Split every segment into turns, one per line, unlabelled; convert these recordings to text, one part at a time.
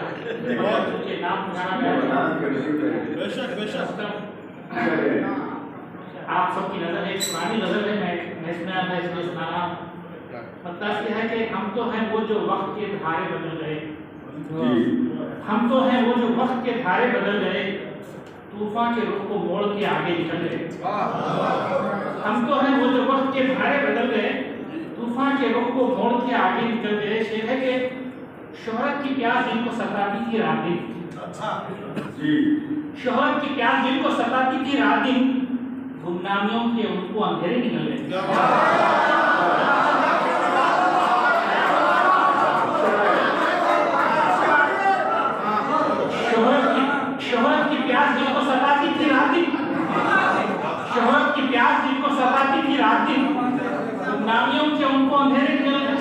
उनके नाम आप सबकी नजर है, पुरानी नजर है, मैं इसमें सुना रहा हूँ। मतलब यह है कि हम तो हैं वो जो वक्त के धारे बदल गए, हम तो हैं वो जो वक्त के धारे बदल गए, तूफान के रुख को मोड़ के आगे निकल गए। हम तो हैं वो जो वक्त के धारे बदल गए, तूफान के रुख को मोड़ के आगे निकल गए। शेर है कि शोहरत की प्यास जिनको सताती थी रात दिन, शोहरत की प्यास जिनको सताती थी रात दिन, गुमनामियों के उनको अंधेरे निकल गए। शोहरत की प्यास जिनको सताती थी रात दिन, शोहरत की प्यास जिनको सताती थी रात दिन, गुमनामियों के उनको अंधेरे निकल गए।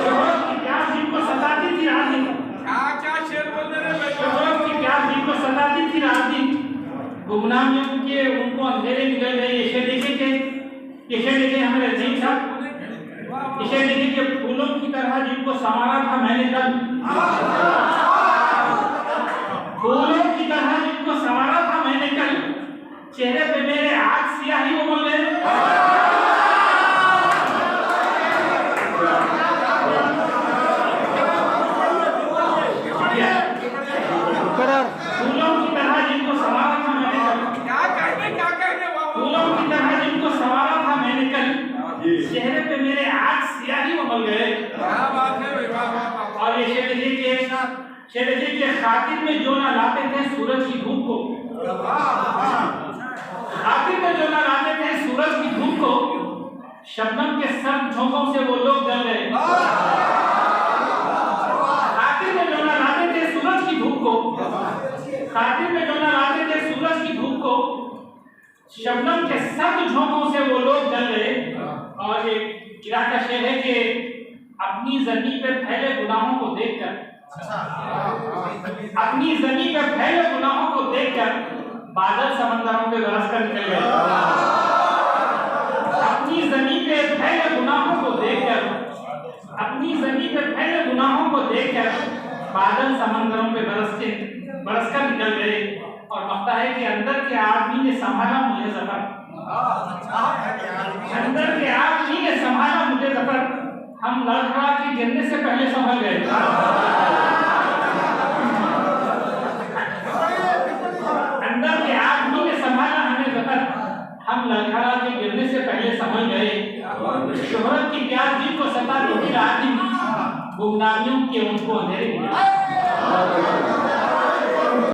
शोहरत की प्यास जिनको सताती थी रात दिन,
क्या शेर बोल रहे हैं?
शोहरत की प्यास जिनको सताती थी रात दिन, गुमनामियों के उनको अंधेरे निकल गए। ये शेर देखे हमारे रज़ीक साहब, ये शेर देखे कि फूलों की तरह जिनको संवारा था मैंने कल, फूलों की तरह जिनको संवारा था मैंने कल, चेहरे पे मेरे आज सियाही उमड़ गए। फूलों की तरह जिनको संवारा था मैंने कल, फूलों की तरह जिनको संवारा था मैंने कल, चेहरे पे मेरे आज सियाही उमड़ गए। और ये शेर देखिए कि खातिर में जो ना लाते थे सूरज की धूप को, खातिर में जो ना लाते थे सूरज की धूप को, शबनम के सर्द झोंकों से वो लोग जल गए। खातिर में जो ना लाते थे सूरज की धूप को, खातिर में जो ना लाते थे सूरज की धूप को, शबनम के सर्द झोंकों से वो लोग जल गए। और ये गिरा का शेर है कि अपनी ज़मीन पे फैले गुनाहों को देखकर, अपनी ज़मीन पे फैले गुनाहों को देखकर बादल समंदरों पे बरस कर निकल गए। अपनी ज़मीन पे फैले गुनाहों को देखकर, अपनी ज़मीन पे फैले गुनाहों को देखकर बादल समंदरों पे बरस कर निकल गए। और लगता है कि अंदर के आदमी ने संभाला मुझे ज़फर, अंदर के आदमी ने संभाला मुझे ज़फर, हम लड़खड़ा के गिरने से पहले संभल गए। अंदर के आदमी ने संभाला हमें ज़फर, हम लड़खड़ा के गिरने से पहले संभल गए। शोहरत की प्यास जिनको सताती थी रात दिन, गुमनामियों के उनको अंधेरे मिले।